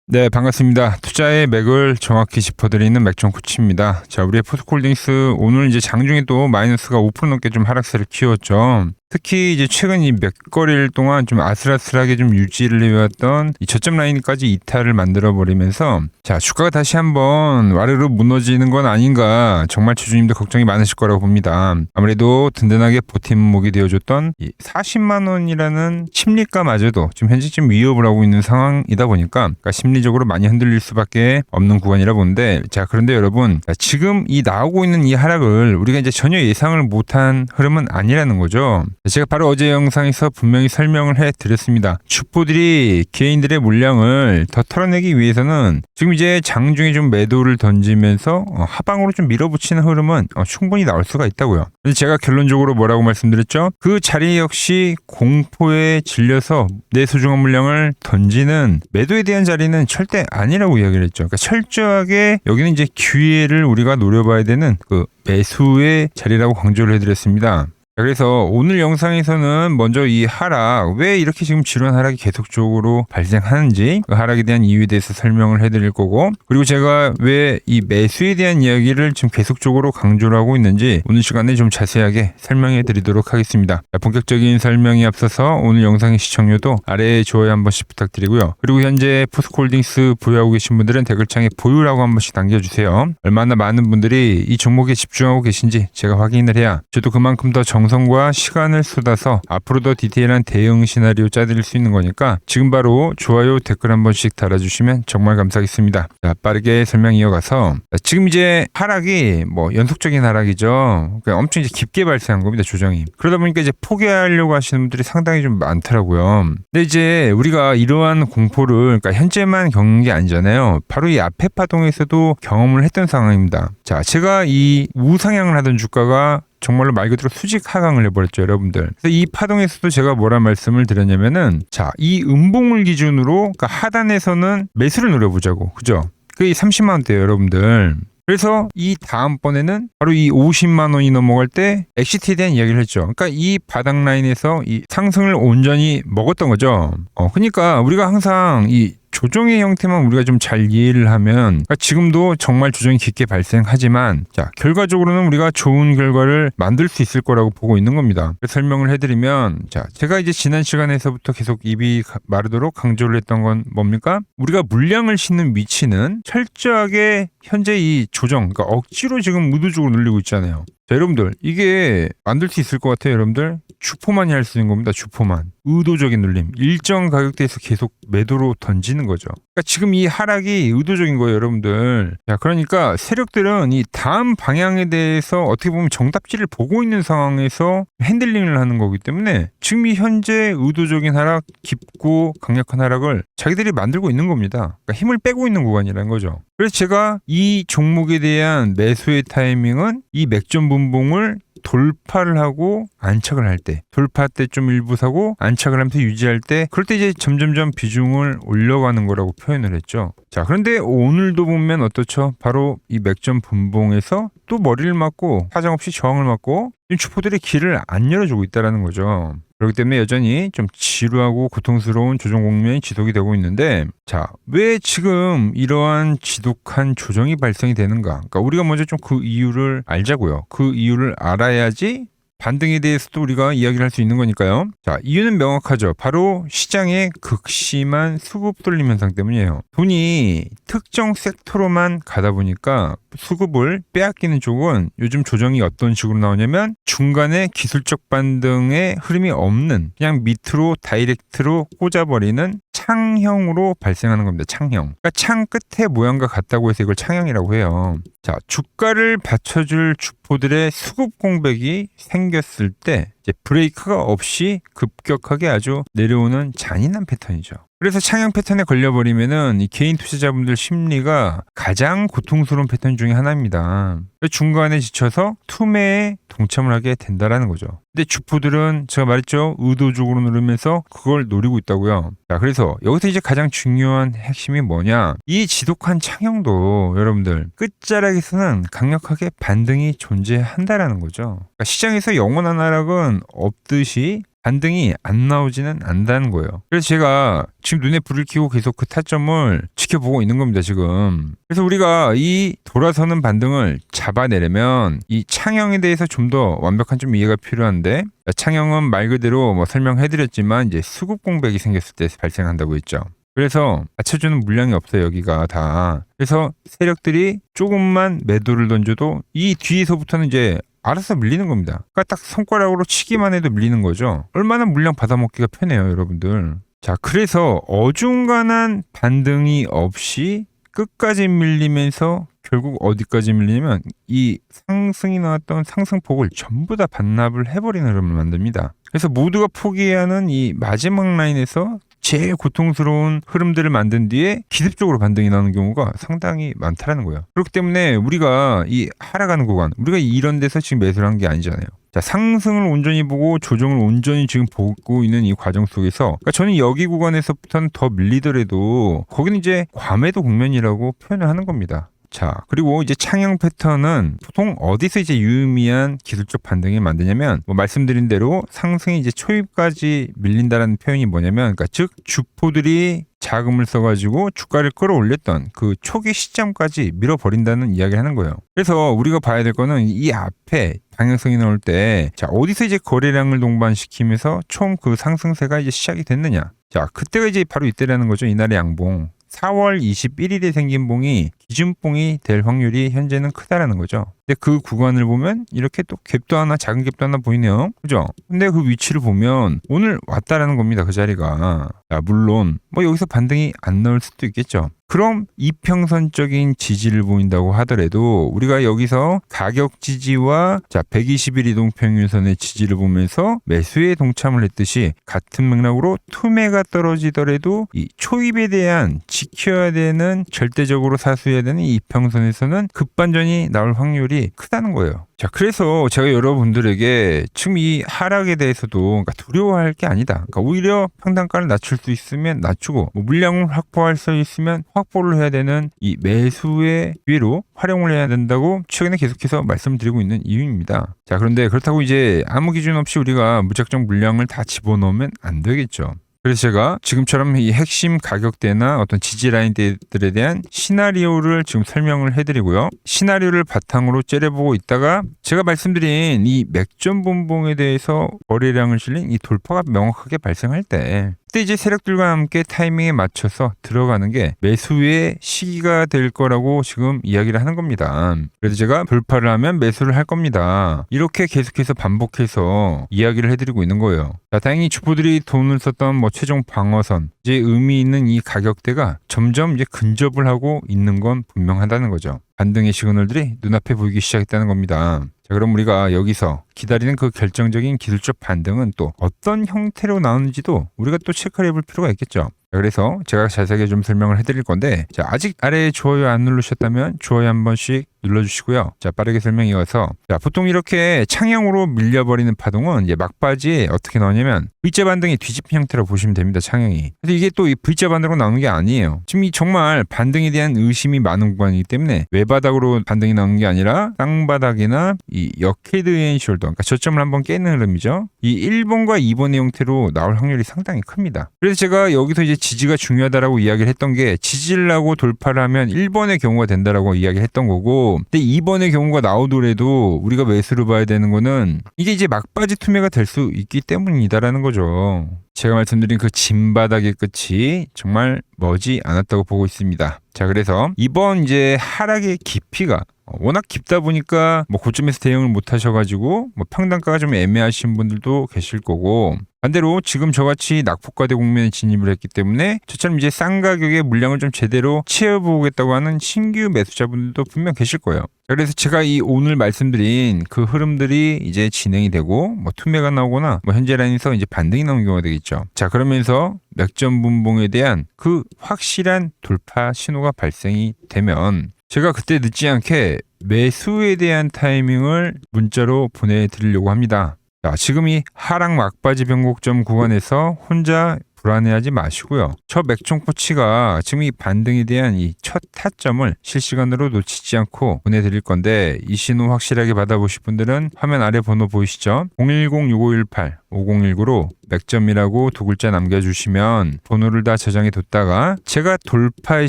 네, 반갑습니다. 투자의 맥을 정확히 짚어드리는 맥종 코치입니다. 자, 우리의 포스코홀딩스 오늘 이제 장중에 또 마이너스가 5% 넘게 좀 하락세를 키웠죠. 특히 이제 최근 이 몇 거래일 동안 좀 아슬아슬하게 좀 유지를 해왔던 이 저점 라인까지 이탈을 만들어 버리면서 자, 주가가 다시 한번 와르르 무너지는 건 아닌가 정말 주주님들 걱정이 많으실 거라고 봅니다. 아무래도 든든하게 버팀목이 되어줬던 이 40만 원이라는 심리가마저도 지금 현재 좀 위협을 하고 있는 상황이다 보니까 그러니까 심리적으로 많이 흔들릴 수밖에 없는 구간이라 보는데 자, 그런데 여러분 지금 이 나오고 있는 이 하락을 우리가 이제 전혀 예상을 못한 흐름은 아니라는 거죠. 제가 바로 어제 영상에서 분명히 설명을 해드렸습니다. 주포들이 개인들의 물량을 더 털어내기 위해서는 지금 이제 장중에 좀 매도를 던지면서 하방으로 좀 밀어붙이는 흐름은 충분히 나올 수가 있다고요. 그래서 제가 결론적으로 뭐라고 말씀드렸죠? 그 자리 역시 공포에 질려서 내 소중한 물량을 던지는 매도에 대한 자리는 절대 아니라고 이야기를 했죠. 그러니까 철저하게 여기는 이제 기회를 우리가 노려봐야 되는 그 매수의 자리라고 강조를 해드렸습니다. 그래서 오늘 영상에서는 먼저 이 하락, 왜 이렇게 지금 지루한 하락이 계속적으로 발생하는지 그 하락에 대한 이유에 대해서 설명을 해드릴 거고, 그리고 제가 왜 이 매수에 대한 이야기를 지금 계속적으로 강조를 하고 있는지 오늘 시간에 좀 자세하게 설명해 드리도록 하겠습니다. 자, 본격적인 설명에 앞서서 오늘 영상의 시청료도 아래에 좋아요 한 번씩 부탁드리고요. 그리고 현재 포스코홀딩스 보유하고 계신 분들은 댓글창에 보유라고 한 번씩 남겨주세요. 얼마나 많은 분들이 이 종목에 집중하고 계신지 제가 확인을 해야 저도 그만큼 더 정성과 시간을 쏟아서 앞으로 더 디테일한 대응 시나리오 짜드릴 수 있는 거니까 지금 바로 좋아요, 댓글 한 번씩 달아주시면 정말 감사하겠습니다. 자, 빠르게 설명 이어가서 지금 이제 하락이 뭐 연속적인 하락이죠. 그러니까 엄청 이제 깊게 발생한 겁니다, 조정이. 그러다 보니까 이제 포기하려고 하시는 분들이 상당히 좀 많더라고요. 근데 이제 우리가 이러한 공포를 그러니까 현재만 겪는 게 아니잖아요. 바로 이 앞에 파동에서도 경험을 했던 상황입니다. 자, 제가 이 우상향을 하던 주가가 정말로 말 그대로 수직 하강을 해버렸죠, 여러분들. 그래서 이 파동에서도 제가 뭐라 말씀을 드렸냐면은 자, 이 음봉을 기준으로 그러니까 하단에서는 매수를 노려보자고, 그죠? 그게 30만 원대예요, 여러분들. 그래서 이 다음번에는 바로 이 50만 원이 넘어갈 때 엑시트에 대한 이야기를 했죠. 그러니까 이 바닥 라인에서 이 상승을 온전히 먹었던 거죠. 그러니까 우리가 항상 이 조정의 형태만 우리가 좀 잘 이해를 하면 그러니까 지금도 정말 조정이 깊게 발생하지만 자, 결과적으로는 우리가 좋은 결과를 만들 수 있을 거라고 보고 있는 겁니다. 설명을 해드리면 자, 제가 이제 지난 시간에서부터 계속 입이 마르도록 강조를 했던 건 뭡니까? 우리가 물량을 싣는 위치는 철저하게 현재 이 조정, 그러니까 억지로 지금 의도적으로 늘리고 있잖아요. 자, 여러분들 이게 만들 수 있을 것 같아요, 여러분들? 주포만이 할 수 있는 겁니다. 주포만. 의도적인 눌림. 일정 가격대에서 계속 매도로 던지는 거죠. 그러니까 지금 이 하락이 의도적인 거예요, 여러분들. 자, 그러니까 세력들은 이 다음 방향에 대해서 어떻게 보면 정답지를 보고 있는 상황에서 핸들링을 하는 거기 때문에 지금 이 현재 의도적인 하락, 깊고 강력한 하락을 자기들이 만들고 있는 겁니다. 그러니까 힘을 빼고 있는 구간이라는 거죠. 그래서 제가 이 종목에 대한 매수의 타이밍은 이 맥점 분봉을 돌파를 하고 안착을 할 때, 돌파 때 좀 일부 사고 안착을 하면서 유지할 때, 그럴 때 이제 점점점 비중을 올려가는 거라고 표현을 했죠. 자, 그런데 오늘도 보면 어떻죠? 바로 이 맥점 분봉에서 또 머리를 맞고 사정없이 저항을 맞고 주포들의 길을 안 열어주고 있다는 거죠. 그렇기 때문에 여전히 좀 지루하고 고통스러운 조정 국면이 지속이 되고 있는데 자, 왜 지금 이러한 지독한 조정이 발생이 되는가? 그러니까 우리가 먼저 좀 그 이유를 알자고요. 그 이유를 알아야지 반등에 대해서도 우리가 이야기를 할 수 있는 거니까요. 자, 이유는 명확하죠. 바로 시장의 극심한 수급 돌림 현상 때문이에요. 돈이 특정 섹터로만 가다 보니까 수급을 빼앗기는 쪽은 요즘 조정이 어떤 식으로 나오냐면 중간에 기술적 반등의 흐름이 없는 그냥 밑으로 다이렉트로 꽂아버리는 창형으로 발생하는 겁니다. 창형. 그러니까 창 끝에 모양과 같다고 해서 이걸 창형이라고 해요. 자, 주가를 받쳐줄 주포들의 수급 공백이 생겼을 때 이제 브레이크가 없이 급격하게 아주 내려오는 잔인한 패턴이죠. 그래서 창형 패턴에 걸려버리면은 이 개인 투자자분들 심리가 가장 고통스러운 패턴 중에 하나입니다. 중간에 지쳐서 투매에 동참을 하게 된다라는 거죠. 근데 주포들은 제가 말했죠, 의도적으로 누르면서 그걸 노리고 있다고요. 자, 그래서 여기서 이제 가장 중요한 핵심이 뭐냐? 이 지독한 창형도 여러분들 끝자락에서는 강력하게 반등이 존재한다라는 거죠. 그러니까 시장에서 영원한 하락은 없듯이 반등이 안 나오지는 않는다는 거예요. 그래서 제가 지금 눈에 불을 켜고 계속 그 타점을 지켜보고 있는 겁니다, 지금. 그래서 우리가 이 돌아서는 반등을 잡아내려면 이 창형에 대해서 좀 더 완벽한 좀 이해가 필요한데, 창형은 말 그대로 뭐 설명해드렸지만 이제 수급 공백이 생겼을 때 발생한다고 했죠. 그래서 받쳐주는 물량이 없어요, 여기가 다. 그래서 세력들이 조금만 매도를 던져도 이 뒤에서부터는 이제 알아서 밀리는 겁니다. 그러니까 딱 손가락으로 치기만 해도 밀리는 거죠. 얼마나 물량 받아먹기가 편해요, 여러분들. 자, 그래서 어중간한 반등이 없이 끝까지 밀리면서 결국 어디까지 밀리냐면 이 상승이 나왔던 상승폭을 전부 다 반납을 해버리는 흐름을 만듭니다. 그래서 모두가 포기해야 하는 이 마지막 라인에서 제일 고통스러운 흐름들을 만든 뒤에 기습적으로 반등이 나오는 경우가 상당히 많다라는 거예요. 그렇기 때문에 우리가 이 하락하는 구간, 우리가 이런 데서 지금 매수를 한 게 아니잖아요. 자, 상승을 온전히 보고 조정을 온전히 지금 보고 있는 이 과정 속에서, 그러니까 저는 여기 구간에서부터는 더 밀리더라도 거기는 이제 과매도 국면이라고 표현을 하는 겁니다. 자, 그리고 이제 창형 패턴은 보통 어디서 이제 유의미한 기술적 반등이 만드냐면, 뭐 말씀드린 대로 상승이 이제 초입까지 밀린다라는 표현이 뭐냐면, 그러니까 즉 주포들이 자금을 써가지고 주가를 끌어올렸던 그 초기 시점까지 밀어버린다는 이야기를 하는 거예요. 그래서 우리가 봐야 될 거는 이 앞에 방향성이 나올 때, 자, 어디서 이제 거래량을 동반시키면서 총 그 상승세가 이제 시작이 됐느냐. 자, 그때가 이제 바로 이때라는 거죠. 이날의 양봉. 4월 21일에 생긴 봉이 기준봉이 될 확률이 현재는 크다라는 거죠. 근데 그 구간을 보면 이렇게 또 갭도 하나, 작은 갭도 하나 보이네요. 그죠? 근데 그 위치를 보면 오늘 왔다라는 겁니다. 그 자리가. 자, 물론 뭐 여기서 반등이 안 나올 수도 있겠죠. 그럼 이평선적인 지지를 보인다고 하더라도 우리가 여기서 가격 지지와 자 120일 이동평균선의 지지를 보면서 매수에 동참을 했듯이 같은 맥락으로 투매가 떨어지더라도 이 초입에 대한 지켜야 되는, 절대적으로 사수해야 되는 이 이평선에서는 급반전이 나올 확률이 크다는 거예요. 자, 그래서 제가 여러분들에게 지금 이 하락에 대해서도 그러니까 두려워할 게 아니다. 그러니까 오히려 평단가를 낮출 수 있으면 낮추고, 뭐 물량을 확보할 수 있으면 확보를 해야 되는 이 매수의 기회로 활용을 해야 된다고 최근에 계속해서 말씀드리고 있는 이유입니다. 자, 그런데 그렇다고 이제 아무 기준 없이 우리가 무작정 물량을 다 집어넣으면 안 되겠죠. 그래서 제가 지금처럼 이 핵심 가격대나 어떤 지지 라인들에 대한 시나리오를 지금 설명을 해드리고요. 시나리오를 바탕으로 째려보고 있다가 제가 말씀드린 이 맥점 분봉에 대해서 거래량을 실린 이 돌파가 명확하게 발생할 때, 그때 이제 세력들과 함께 타이밍에 맞춰서 들어가는 게 매수의 시기가 될 거라고 지금 이야기를 하는 겁니다. 그래서 제가 돌파를 하면 매수를 할 겁니다. 이렇게 계속해서 반복해서 이야기를 해드리고 있는 거예요. 자, 다행히 주포들이 돈을 썼던 뭐 최종 방어선, 이제 의미 있는 이 가격대가 점점 이제 근접을 하고 있는 건 분명하다는 거죠. 반등의 시그널들이 눈앞에 보이기 시작했다는 겁니다. 자, 그럼 우리가 여기서 기다리는 그 결정적인 기술적 반등은 또 어떤 형태로 나오는지도 우리가 또 체크를 해볼 필요가 있겠죠. 자, 그래서 제가 자세하게 좀 설명을 해드릴 건데, 자, 아직 아래에 좋아요 안 누르셨다면 좋아요 한 번씩 눌러주시고요. 자, 빠르게 설명 이어서, 자, 보통 이렇게 창형으로 밀려버리는 파동은 이제 막바지에 어떻게 나오냐면 V자 반등의 뒤집힌 형태로 보시면 됩니다. 창형이. 근데 이게 또 이 V자 반등으로 나오는 게 아니에요. 지금 이 정말 반등에 대한 의심이 많은 구간이기 때문에 외바닥으로 반등이 나오는 게 아니라 땅바닥이나 이 역헤드 앤 숄더, 그러니까 저점을 한번 깨는 흐름이죠. 이 1번과 2번의 형태로 나올 확률이 상당히 큽니다. 그래서 제가 여기서 이제 지지가 중요하다라고 이야기를 했던 게, 지지를 하고 돌파를 하면 1번의 경우가 된다라고 이야기를 했던 거고, 근데 2번의 경우가 나오더라도 우리가 매수를 봐야 되는 거는 이게 이제 막바지 투매가 될 수 있기 때문이다라는 거죠. 제가 말씀드린 그 진바닥의 끝이 정말 머지 않았다고 보고 있습니다. 자, 그래서 이번 이제 하락의 깊이가 워낙 깊다 보니까 뭐 고점에서 대응을 못 하셔가지고 뭐 평단가가 좀 애매하신 분들도 계실 거고, 반대로 지금 저같이 낙폭과대 국면에 진입을 했기 때문에 저처럼 이제 싼 가격에 물량을 좀 제대로 채워보겠다고 하는 신규 매수자분들도 분명 계실 거예요. 그래서 제가 이 오늘 말씀드린 그 흐름들이 이제 진행이 되고 뭐 투매가 나오거나 뭐 현재 라인에서 이제 반등이 나오는 경우가 되겠죠. 자, 그러면서 맥점 분봉에 대한 그 확실한 돌파 신호가 발생이 되면 제가 그때 늦지 않게 매수에 대한 타이밍을 문자로 보내드리려고 합니다. 자, 지금 이 하락 막바지 변곡점 구간에서 혼자 불안해하지 마시고요. 저 맥종코치가 지금 이 반등에 대한 이 첫 타점을 실시간으로 놓치지 않고 보내드릴 건데 이 신호 확실하게 받아보실 분들은 화면 아래 번호 보이시죠? 010-6518-5019로 맥점이라고 두 글자 남겨주시면 번호를 다 저장해 뒀다가 제가 돌파의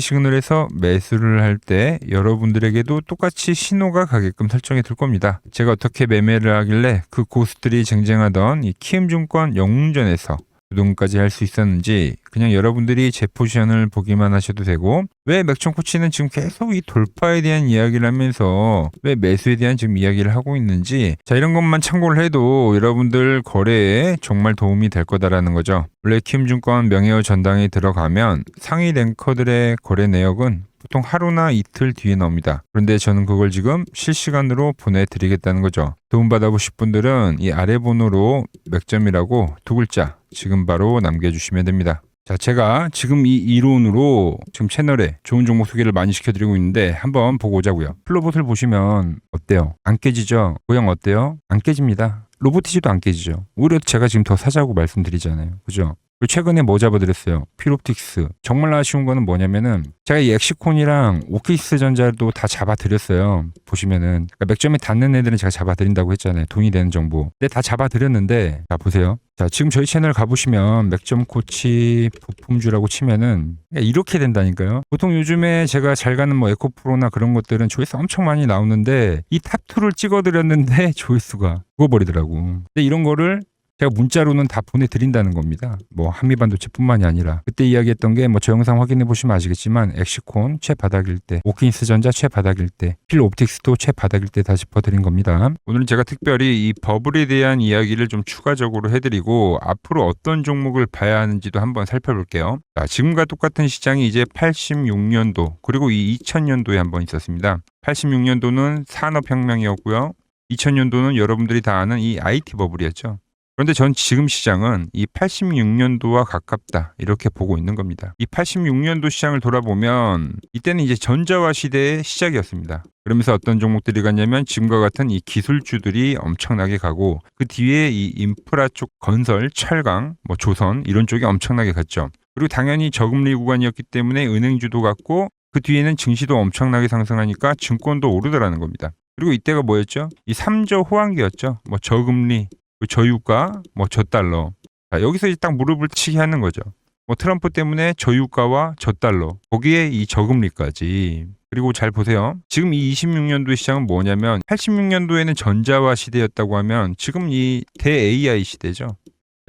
시그널에서 매수를 할 때 여러분들에게도 똑같이 신호가 가게끔 설정해 둘 겁니다. 제가 어떻게 매매를 하길래 그 고수들이 쟁쟁하던 이 키움증권 영웅전에서 부동까지 할 수 있었는지 그냥 여러분들이 제 포지션을 보기만 하셔도 되고 왜 맥종코치는 지금 계속 이 돌파에 대한 이야기를 하면서 왜 매수에 대한 지금 이야기를 하고 있는지 자 이런 것만 참고를 해도 여러분들 거래에 정말 도움이 될 거다라는 거죠. 원래 키움증권 명예의 전당에 들어가면 상위 랭커들의 거래 내역은 보통 하루나 이틀 뒤에 나옵니다. 그런데 저는 그걸 지금 실시간으로 보내드리겠다는 거죠. 도움받아보실 분들은 이 아래 번호로 맥점이라고 두 글자 지금 바로 남겨주시면 됩니다. 자, 제가 지금 이 이론으로 지금 채널에 좋은 종목 소개를 많이 시켜드리고 있는데 한번 보고 오자고요. 플로봇을 보시면 어때요? 안 깨지죠? 모양 어때요? 안 깨집니다. 로보티지도 안 깨지죠. 오히려 제가 지금 더 사자고 말씀드리잖아요. 그죠? 최근에 뭐 잡아드렸어요? 필옵틱스. 정말 아쉬운 거는 뭐냐면은 제가 이 엑시콘이랑 오키스 전자도 다 잡아드렸어요. 보시면은 그러니까 맥점에 닿는 애들은 제가 잡아드린다고 했잖아요. 돈이 되는 정보. 근데 다 잡아드렸는데 자 보세요. 자 지금 저희 채널 가보시면 맥점 코치 부품주라고 치면은 이렇게 된다니까요. 보통 요즘에 제가 잘 가는 뭐 에코프로나 그런 것들은 조회수 엄청 많이 나오는데 이 탑2를 찍어드렸는데 조회수가 죽어버리더라고. 근데 이런 거를 제가 문자로는 다 보내드린다는 겁니다. 뭐 한미반도체뿐만이 아니라 그때 이야기했던 게 뭐 저 영상 확인해 보시면 아시겠지만 엑시콘 최바닥일 때, 오킨스 전자 최바닥일 때, 필옵틱스도 최바닥일 때 다 짚어드린 겁니다. 오늘은 제가 특별히 이 버블에 대한 이야기를 좀 추가적으로 해드리고 앞으로 어떤 종목을 봐야 하는지도 한번 살펴볼게요. 자, 지금과 똑같은 시장이 이제 86년도 그리고 이 2000년도에 한번 있었습니다. 86년도는 산업혁명이었고요. 2000년도는 여러분들이 다 아는 이 IT 버블이었죠. 그런데 전 지금 시장은 이 86년도와 가깝다 이렇게 보고 있는 겁니다. 이 86년도 시장을 돌아보면 이때는 이제 전자화 시대의 시작이었습니다. 그러면서 어떤 종목들이 갔냐면 지금과 같은 이 기술주들이 엄청나게 가고 그 뒤에 이 인프라 쪽 건설, 철강, 뭐 조선 이런 쪽이 엄청나게 갔죠. 그리고 당연히 저금리 구간이었기 때문에 은행주도 갔고 그 뒤에는 증시도 엄청나게 상승하니까 증권도 오르더라는 겁니다. 그리고 이때가 뭐였죠? 이 3저 호황기였죠. 뭐 저금리 저유가, 뭐 저달러. 자, 여기서 이제 딱 무릎을 치게 하는 거죠. 뭐 트럼프 때문에 저유가와 저달러, 거기에 이 저금리까지. 그리고 잘 보세요. 지금 이 26년도 시장은 뭐냐면 86년도에는 전자화 시대였다고 하면 지금 이 대 AI 시대죠.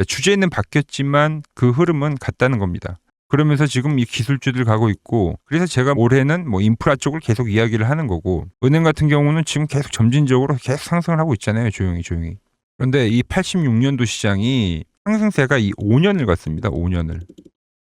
주제는 바뀌었지만 그 흐름은 같다는 겁니다. 그러면서 지금 이 기술주들 가고 있고 그래서 제가 올해는 뭐 인프라 쪽을 계속 이야기를 하는 거고 은행 같은 경우는 지금 계속 점진적으로 계속 상승을 하고 있잖아요. 조용히. 그런데 이 86년도 시장이 상승세가 이 5년을 갔습니다. 5년을.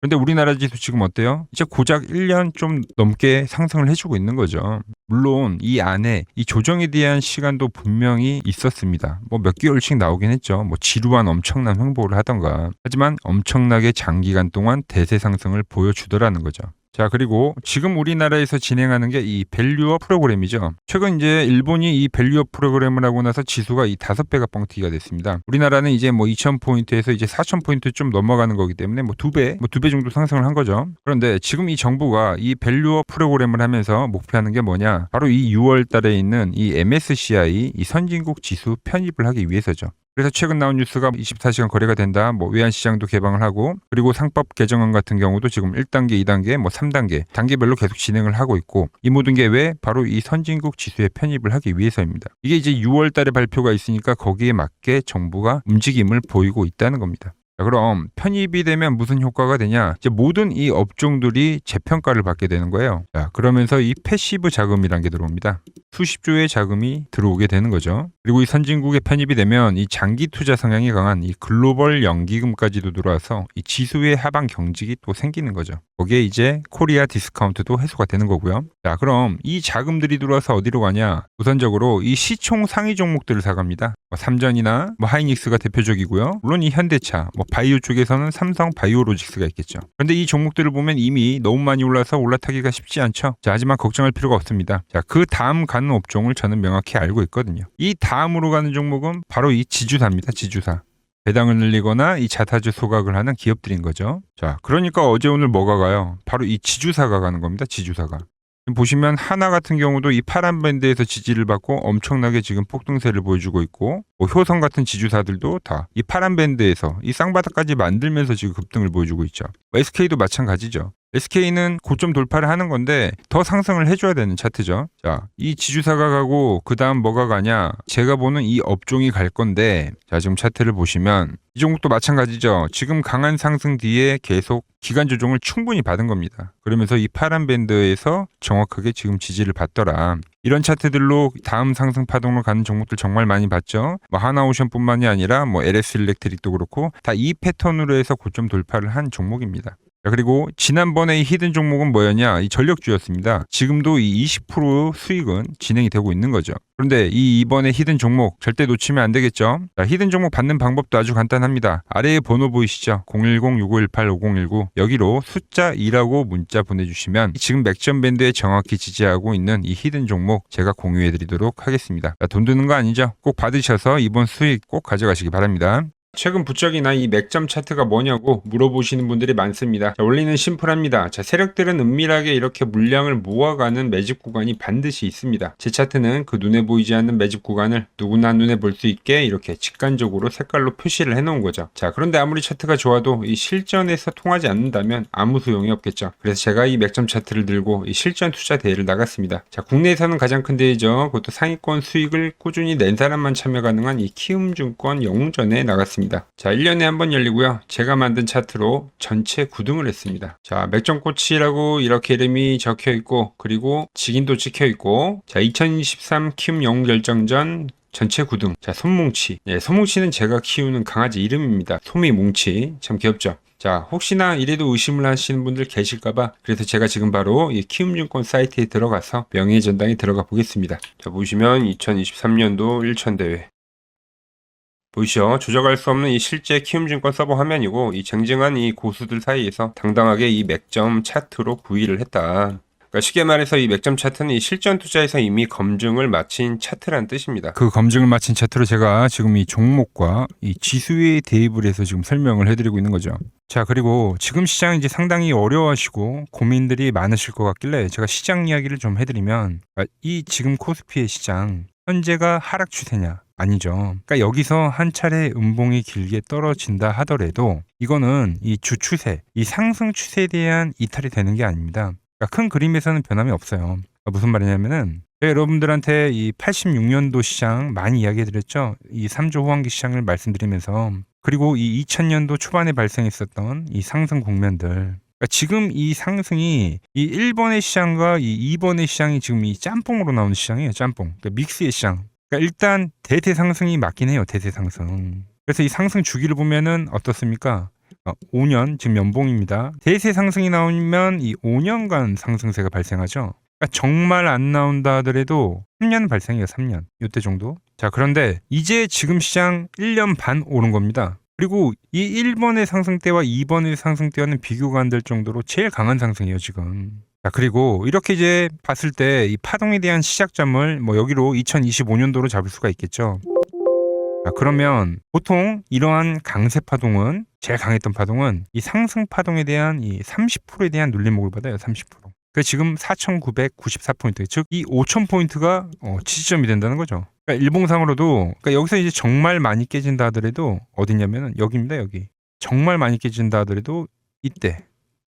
그런데 우리나라 지수 지금 어때요? 이제 고작 1년 좀 넘게 상승을 해주고 있는 거죠. 물론 이 안에 이 조정에 대한 시간도 분명히 있었습니다. 뭐 몇 개월씩 나오긴 했죠. 뭐 지루한 엄청난 횡보를 하던가. 하지만 엄청나게 장기간 동안 대세 상승을 보여주더라는 거죠. 자, 그리고 지금 우리나라에서 진행하는 게 이 밸류업 프로그램이죠. 최근 이제 일본이 이 밸류업 프로그램을 하고 나서 지수가 이 5배가 뻥튀기가 됐습니다. 우리나라는 이제 뭐 2000포인트에서 이제 4000포인트 좀 넘어가는 거기 때문에 뭐 2배 정도 상승을 한 거죠. 그런데 지금 이 정부가 이 밸류업 프로그램을 하면서 목표하는 게 뭐냐? 바로 이 6월 달에 있는 이 MSCI 이 선진국 지수 편입을 하기 위해서죠. 그래서 최근 나온 뉴스가 24시간 거래가 된다. 뭐 외환시장도 개방을 하고 그리고 상법 개정안 같은 경우도 지금 1단계, 2단계, 뭐 3단계 단계별로 계속 진행을 하고 있고 이 모든 게 왜? 바로 이 선진국 지수에 편입을 하기 위해서입니다. 이게 이제 6월 달에 발표가 있으니까 거기에 맞게 정부가 움직임을 보이고 있다는 겁니다. 자, 그럼 편입이 되면 무슨 효과가 되냐? 이제 모든 이 업종들이 재평가를 받게 되는 거예요. 자, 그러면서 이 패시브 자금이란 게 들어옵니다. 수십조의 자금이 들어오게 되는 거죠. 그리고 이 선진국에 편입이 되면 이 장기 투자 성향이 강한 이 글로벌 연기금까지도 들어와서 이 지수의 하방 경직이 또 생기는 거죠. 거기에 이제 코리아 디스카운트도 해소가 되는 거고요. 자, 그럼 이 자금들이 들어와서 어디로 가냐? 우선적으로 이 시총 상위 종목들을 사갑니다. 뭐 삼전이나 뭐 하이닉스가 대표적이고요. 물론 이 현대차, 뭐 바이오 쪽에서는 삼성 바이오로직스가 있겠죠. 그런데 이 종목들을 보면 이미 너무 많이 올라서 올라타기가 쉽지 않죠. 자, 하지만 걱정할 필요가 없습니다. 자, 그 다음 가는 업종을 저는 명확히 알고 있거든요. 이 다음으로 가는 종목은 바로 이 지주사입니다. 지주사. 배당을 늘리거나 이 자사주 소각을 하는 기업들인 거죠. 자, 그러니까 어제 오늘 뭐가 가요? 바로 이 지주사가 가는 겁니다. 지주사가. 보시면 하나 같은 경우도 이 파란 밴드에서 지지를 받고 엄청나게 지금 폭등세를 보여주고 있고, 뭐 효성 같은 지주사들도 다 이 파란 밴드에서 이 쌍바닥까지 만들면서 지금 급등을 보여주고 있죠. SK도 마찬가지죠. SK는 고점 돌파를 하는 건데 더 상승을 해줘야 되는 차트죠. 자, 이 지주사가 가고 그 다음 뭐가 가냐? 제가 보는 이 업종이 갈 건데, 자, 지금 차트를 보시면 이 종목도 마찬가지죠. 지금 강한 상승 뒤에 계속 기간 조정을 충분히 받은 겁니다. 그러면서 이 파란 밴드에서 정확하게 지금 지지를 받더라. 이런 차트들로 다음 상승 파동으로 가는 종목들 정말 많이 봤죠. 뭐 하나오션뿐만이 아니라 뭐 LS 일렉트릭도 그렇고 다 이 패턴으로 해서 고점 돌파를 한 종목입니다. 자, 그리고 지난번에 이 히든 종목은 뭐였냐? 이 전력주였습니다. 지금도 이 20% 수익은 진행이 되고 있는 거죠. 그런데 이번에 히든 종목 절대 놓치면 안 되겠죠? 자, 히든 종목 받는 방법도 아주 간단합니다. 아래에 번호 보이시죠? 010-6518-5019 여기로 숫자 2라고 문자 보내주시면 지금 맥점 밴드에 정확히 지지하고 있는 이 히든 종목 제가 공유해드리도록 하겠습니다. 자, 돈 드는 거 아니죠? 꼭 받으셔서 이번 수익 꼭 가져가시기 바랍니다. 최근 부쩍이나 이 맥점 차트가 뭐냐고 물어보시는 분들이 많습니다. 자, 원리는 심플합니다. 자, 세력들은 은밀하게 이렇게 물량을 모아가는 매집 구간이 반드시 있습니다. 제 차트는 그 눈에 보이지 않는 매집 구간을 누구나 눈에 볼 수 있게 이렇게 직관적으로 색깔로 표시를 해놓은 거죠. 자, 그런데 아무리 차트가 좋아도 이 실전에서 통하지 않는다면 아무 소용이 없겠죠. 그래서 제가 이 맥점 차트를 들고 이 실전 투자 대회를 나갔습니다. 자, 국내에서는 가장 큰 대회죠. 그것도 상위권 수익을 꾸준히 낸 사람만 참여 가능한 이 키움증권 영웅전에 나갔습니다. 자, 1년에 한 번 열리고요. 제가 만든 차트로 전체 9등을 했습니다. 자, 맥점꽃이라고 이렇게 이름이 적혀 있고, 그리고 직인도 찍혀 있고, 자, 2023 키움 영웅 결정전 전체 9등. 자, 솜뭉치. 네, 솜뭉치는 제가 키우는 강아지 이름입니다. 솜이뭉치. 참 귀엽죠? 자, 혹시나 이래도 의심을 하시는 분들 계실까봐 그래서 제가 지금 바로 이 키움증권 사이트에 들어가서 명예의 전당에 들어가 보겠습니다. 자, 보시면 2023년도 1천대회. 보이시죠? 조작할 수 없는 이 실제 키움증권 서버 화면이고, 이 쟁쟁한 이 고수들 사이에서 당당하게 이 맥점 차트로 구의를 했다. 그러니까 쉽게 말해서 이 맥점 차트는 이 실전 투자에서 이미 검증을 마친 차트란 뜻입니다. 그 검증을 마친 차트로 제가 지금 이 종목과 이 지수에 대입을 해서 지금 설명을 해드리고 있는 거죠. 자, 그리고 지금 시장 이제 상당히 어려워하시고 고민들이 많으실 것 같길래 제가 시장 이야기를 좀 해드리면, 이 지금 코스피의 시장 현재가 하락 추세냐? 아니죠. 그러니까 여기서 한 차례 음봉이 길게 떨어진다 하더라도 이거는 이 주추세, 이 상승 추세에 대한 이탈이 되는 게 아닙니다. 그러니까 큰 그림에서는 변함이 없어요. 그러니까 무슨 말이냐면은 여러분들한테 이 86년도 시장 많이 이야기해드렸죠. 이 3조 호황기 시장을 말씀드리면서, 그리고 이 2000년도 초반에 발생했었던 이 상승 국면들. 그러니까 지금 이 상승이 이 1번의 시장과 이 2번의 시장이 지금 이 짬뽕으로 나오는 시장이에요. 짬뽕. 그러니까 믹스의 시장. 그러니까 일단 대세 상승이 맞긴 해요. 대세 상승. 그래서 이 상승 주기를 보면은 어떻습니까? 5년 지금 연봉입니다. 대세 상승이 나오면 이 5년간 상승세가 발생하죠. 그러니까 정말 안 나온다 하더라도 3년 발생해요. 3년. 이때 정도. 자, 그런데 이제 지금 시장 1년 반 오른 겁니다. 그리고 이 1번의 상승 때와 2번의 상승 때와는 비교가 안 될 정도로 제일 강한 상승이에요, 지금. 자, 그리고 이렇게 이제 봤을 때 이 파동에 대한 시작점을 뭐 여기로 2025년도로 잡을 수가 있겠죠. 자, 그러면 보통 이러한 강세 파동은, 제일 강했던 파동은 이 상승 파동에 대한 이 30%에 대한 눌림목을 받아요. 30%. 그 지금 4,994포인트, 즉 이 5,000포인트가 지지점이 된다는 거죠. 그러니까 일봉상으로도, 그러니까 여기서 이제 정말 많이 깨진다 하더라도 어디냐면은 여기입니다. 여기. 정말 많이 깨진다 하더라도 이때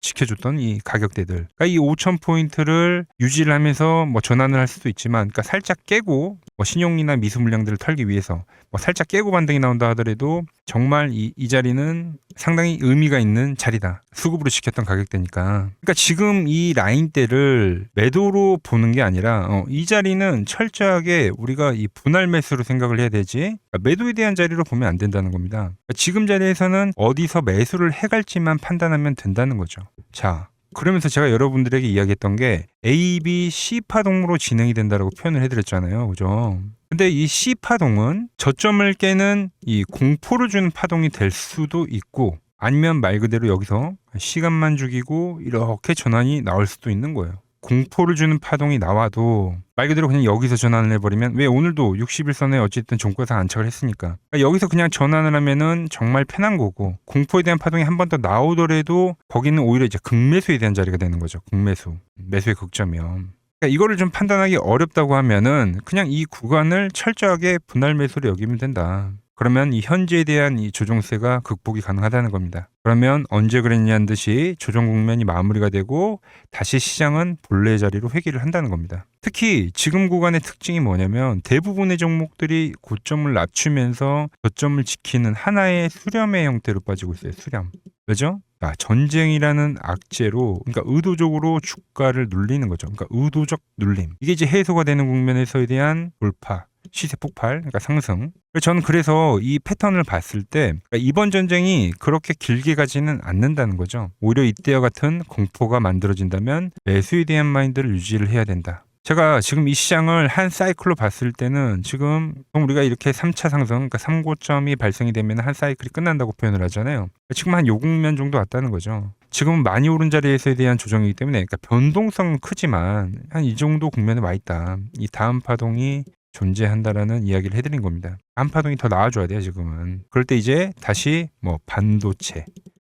지켜줬던 이 가격대들. 그러니까 이 5,000포인트를 유지를 하면서 뭐 전환을 할 수도 있지만, 그러니까 살짝 깨고 뭐 신용이나 미수 물량들을 털기 위해서 뭐 살짝 깨고 반등이 나온다 하더라도 정말 이 자리는 상당히 의미가 있는 자리다. 수급으로 지켰던 가격대니까. 그러니까 지금 이 라인대를 매도로 보는 게 아니라 이 자리는 철저하게 우리가 이 분할 매수로 생각을 해야 되지, 그러니까 매도에 대한 자리로 보면 안 된다는 겁니다. 그러니까 지금 자리에서는 어디서 매수를 해갈지만 판단하면 된다는 거죠. 자, 그러면서 제가 여러분들에게 이야기했던 게 A, B, C 파동으로 진행이 된다라고 표현을 해드렸잖아요. 그죠? 근데 이 C 파동은 저점을 깨는 이 공포를 주는 파동이 될 수도 있고, 아니면 말 그대로 여기서 시간만 죽이고 이렇게 전환이 나올 수도 있는 거예요. 공포를 주는 파동이 나와도 말 그대로 그냥 여기서 전환을 해버리면, 왜 오늘도 60일선에 어쨌든 종가에서 안착을 했으니까, 그러니까 여기서 그냥 전환을 하면은 정말 편한 거고, 공포에 대한 파동이 한 번 더 나오더라도 거기는 오히려 이제 극매수에 대한 자리가 되는 거죠. 극매수, 매수의 극점이요. 그러니까 이거를 좀 판단하기 어렵다고 하면은 그냥 이 구간을 철저하게 분할 매수로 여기면 된다. 그러면 이 현재에 대한 이 조정세가 극복이 가능하다는 겁니다. 그러면 언제 그랬냐는 듯이 조정 국면이 마무리가 되고 다시 시장은 본래 자리로 회귀를 한다는 겁니다. 특히 지금 구간의 특징이 뭐냐면 대부분의 종목들이 고점을 낮추면서 저점을 지키는 하나의 수렴의 형태로 빠지고 있어요. 수렴. 왜죠? 전쟁이라는 악재로, 그러니까 의도적으로 주가를 눌리는 거죠. 그러니까 의도적 눌림. 이게 이제 해소가 되는 국면에서에 대한 돌파. 시세 폭발, 그러니까 상승. 저는 그래서 이 패턴을 봤을 때 그러니까 이번 전쟁이 그렇게 길게 가지는 않는다는 거죠. 오히려 이때와 같은 공포가 만들어진다면 매수에 대한 마인드를 유지를 해야 된다. 제가 지금 이 시장을 한 사이클로 봤을 때는 지금 우리가 이렇게 3차 상승, 그러니까 3고점이 발생이 되면 한 사이클이 끝난다고 표현을 하잖아요. 지금 한 요 국면 정도 왔다는 거죠. 지금은 많이 오른 자리에서에 대한 조정이기 때문에, 그러니까 변동성은 크지만 한 이 정도 국면에 와 있다. 이 다음 파동이 존재한다라는 이야기를 해드린 겁니다. 다음 파동이 더 나와줘야 돼요, 지금은. 그럴 때 이제 다시 뭐 반도체,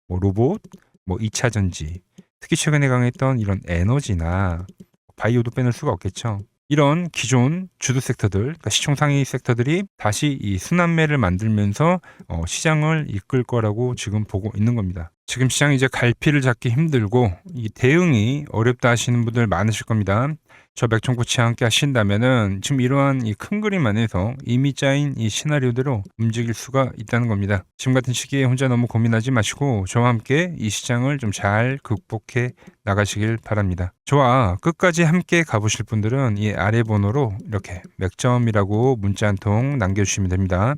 뭐 로봇, 뭐 2차 전지, 특히 최근에 강했던 이런 에너지나 바이오도 빼놓을 수가 없겠죠. 이런 기존 주도 섹터들, 그러니까 시총 상위 섹터들이 다시 이 순환매를 만들면서 시장을 이끌 거라고 지금 보고 있는 겁니다. 지금 시장이 이제 갈피를 잡기 힘들고 이 대응이 어렵다 하시는 분들 많으실 겁니다. 저 맥종코치와 함께 하신다면은 지금 이러한 이 큰 그림 안에서 이미 짜인 이 시나리오대로 움직일 수가 있다는 겁니다. 지금 같은 시기에 혼자 너무 고민하지 마시고 저와 함께 이 시장을 좀 잘 극복해 나가시길 바랍니다. 저와 끝까지 함께 가보실 분들은 이 아래 번호로 이렇게 맥점이라고 문자 한 통 남겨주시면 됩니다.